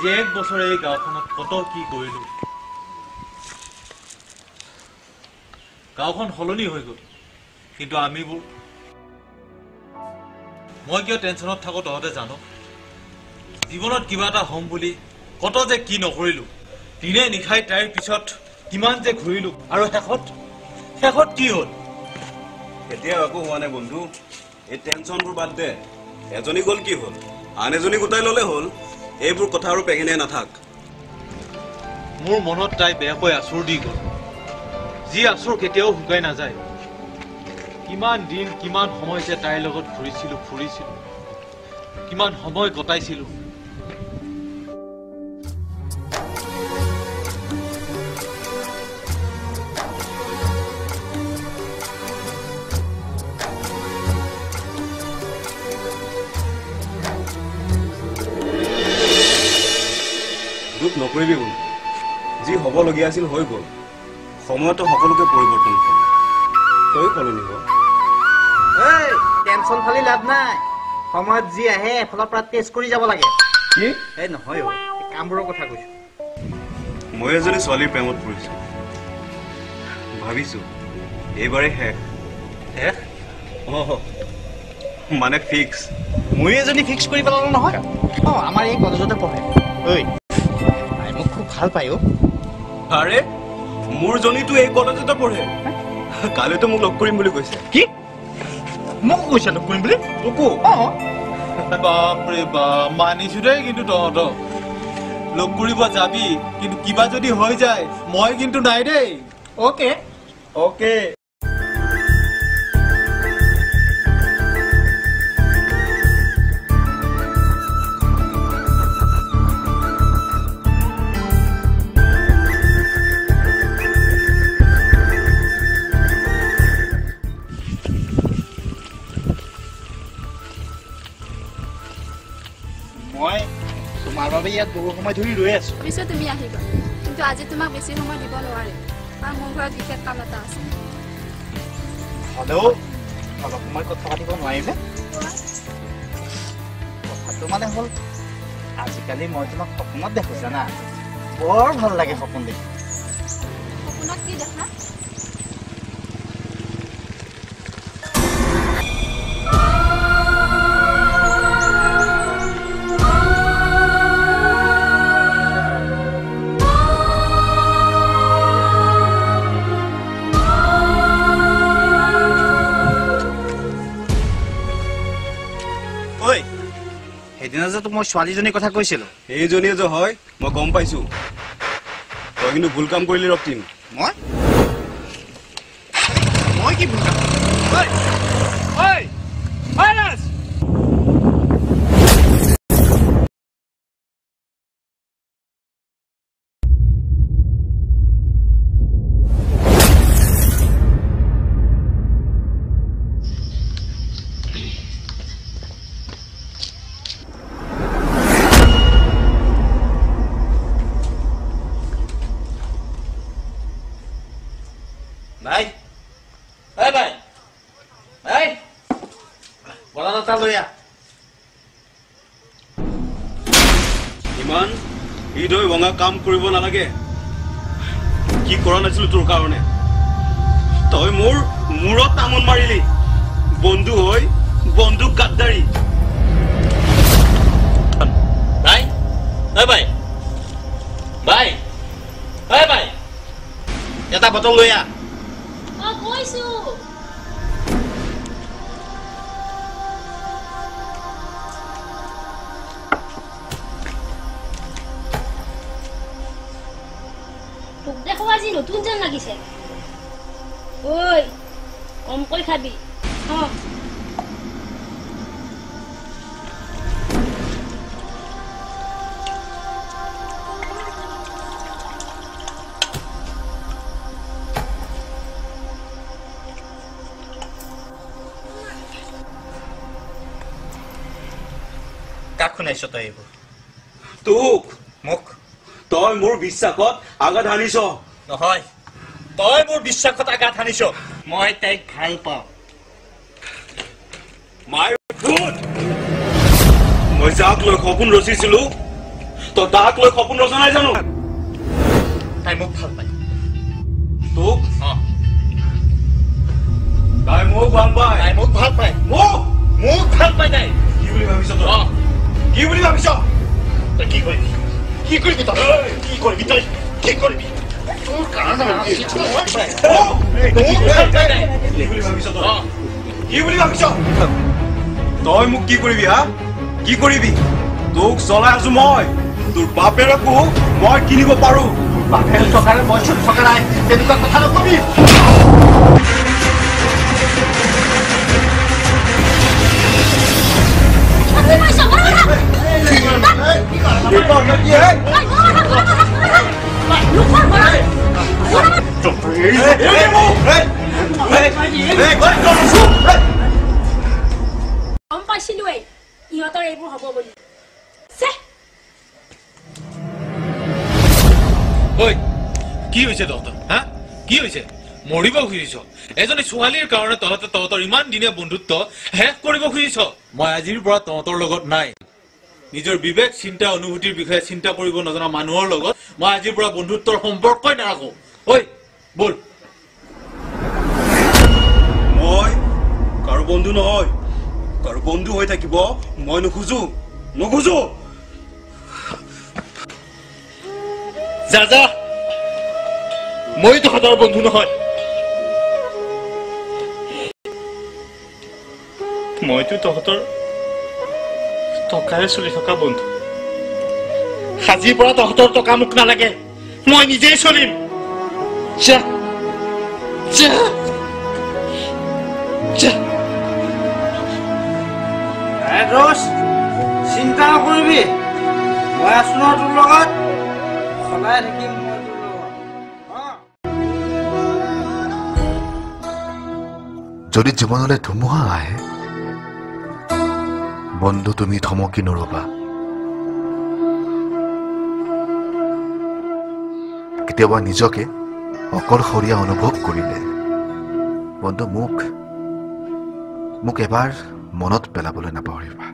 আজি এক বছৰ এই গাঁওখনত কত কি কৰিলো গাঁওখন হলনি হৈ গ'ল কিন্তু আমিবোৰ মই কিয় টেনচনত থাকো তহতে জানো জীৱনত কিবা এটা হম বুলি কত যে কি নকৰিলো দিনে নিখাই তাইৰ পিছত কিমান যে ঘূৰিলো আৰু শেষত কি হ'ল এতিয়া একো হোৱা নাই বন্ধু এই টেনচনবোৰ বাদ দে এজনী গ'ল কি হ'ল আন এজনী গোটাই ললে হ'ল এইবোৰ কথা আৰু পেগেনে নাথাক মোৰ মনত তাই বেয়াকৈ আচুৰ দি গ'ল যি আচুৰ কেতিয়াও শুকাই নাযায় কিমান দিন কিমান সময় যে তাইৰ লগত ফুৰিছিলো কিমান সময় কটাইছিলো নকৰিবি বন্ধু যি হ'বলগীয়া আছিল হৈ গ'ল সময়তো সকলোকে পৰিৱৰ্তন কৰে তই সলনি হ টেনচন খালি লাভ নাই সময়ত যি আহে এফালৰ পৰা টেষ্ট কৰি যাব লাগে কি এই নহয় কামবোৰৰ কথা কৈছো মই এজনী ছোৱালীৰ প্ৰেমত পৰিছো ভাবিছো এইবাৰে শেষ মানে ফিক্স মই এজনী ফিক্স কৰি পেলালো নহয় আমাৰ এই কলেজতে পঢ়ে ঐ মোক খুব ভাল পায় আৰে মোৰ জনীটো এই কলেজতে পঢ়ে কালিতো মোক লগ কৰিম বুলি কৈছে কি মোক কৈছে লগ কৰিম বুলি তোকো বাপৰে বাপ মানিছো দেই কিন্তু তহঁতক লগ কৰিব যাবি কিন্তু কিবা যদি হৈ যায় মই কিন্তু নাই দেই অ'কে মই তোমাৰ বাবে ইয়াত বহু সময় ধৰি ৰৈ আছো পিছত তুমি আহিবা কিন্তু আজি তোমাক বেছি সময় দিব নোৱাৰে কাৰণ মোৰ ঘৰত বিশেষ কাম এটা আছে হ'লেও অলপ সময় কথা পাতিব নোৱাৰিমনে কথাটো মানে হ'ল আজিকালি মই তোমাক সপোনত দেখো জানা বৰ ভাল লাগে সপোন দেখি সপোনত কি দেখা সেইদিনা যে মই ছোৱালীজনীৰ কথা কৈছিলো এইজনীয়ে যে হয় মই গম পাইছো তই কিন্তু ভুল কাম কৰিলি ৰক্তিম মই কি ভুল কাম ইমান হৃদয় ভঙা কাম কৰিব নালাগে কি কৰা নাছিলো তোৰ কাৰণে তই মোৰ মূৰত তামোল মাৰিলি বন্ধু হৈ বন্ধু গাদ্দাৰী বাই এটা বটল লৈ আহ কৈছো তোক দেখো আজি নতুন যেন লাগিছে ঐ কমকৈ খাবি কাক শুনাইছ তই এইবোৰ তোক মোক তই মোৰ বিশ্বাসত আঘাত হানিছ নহয় তই মোৰ বিশ্বাসত আঘাত হানিছ মই তাইক ভাল পাওঁ মাই ফুট মই যাক লৈ সপোন ৰচিছিলো তই তাক লৈ সপোন ৰচা নাই জানো তাই মোক ভাল পায় তোক তাই মোক ভাল পায় তাই মোক ভাল পায় মোক ভাল পায় তাই কি বুলি ভাবিছ তই কি বুলি ভাবিছ তই কি কৰিবি কি কৰিবি তই কি কৰিবি তোৰ কাৰণে কি বুলি ভাবিছ তই কি বুলি ভাবিছ তই মোক কি কৰিবি হা কি কৰিবি তোক চলাই আছো মই তোৰ বাপেৰকো মই কিনিব পাৰো বাপেৰ টকাৰে মই চুট থকা নাই তেনেকুৱা কথা নকবি গম পাইছিলোৱেই ইহঁতৰ এইবোৰ হ'ব বুলি ঐ কি হৈছে তহঁতৰ হা কি হৈছে মৰিব খুজিছ এজনী ছোৱালীৰ কাৰণে তহঁতৰ ইমান দিনীয়া বন্ধুত্ব শেষ কৰিব খুজিছ মই আজিৰ পৰা তহঁতৰ লগত নাই নিজৰ বিবেক চিন্তা অনুভূতিৰ বিষয়ে চিন্তা কৰিব নজনা মানুহৰ লগত মই আজিৰ পৰা বন্ধুত্বৰ সম্পৰ্কই নাৰাখো ঐ বল মই কাৰো বন্ধু নহয় কাৰো বন্ধু হৈ থাকিব মই নোখোজো যা মই তহঁতৰ বন্ধু নহয় মইতো তহঁতৰ টকাৰে চলি থকা বন্ধু আজিৰ পৰা তহঁতৰ টকা মোক নালাগে মই নিজেই চলিম যা চিন্তা নকৰিবি মই আছো ন তোৰ লগত সদায় থাকিম মই তোৰ লগত যদি জীৱনলৈ ধুমুহা আহে বন্ধু তুমি থমকি নৰবা কেতিয়াবা নিজকে অকলশৰীয়া অনুভৱ কৰিলে বন্ধু মোক এবাৰ মনত পেলাবলৈ নাপাহৰিবা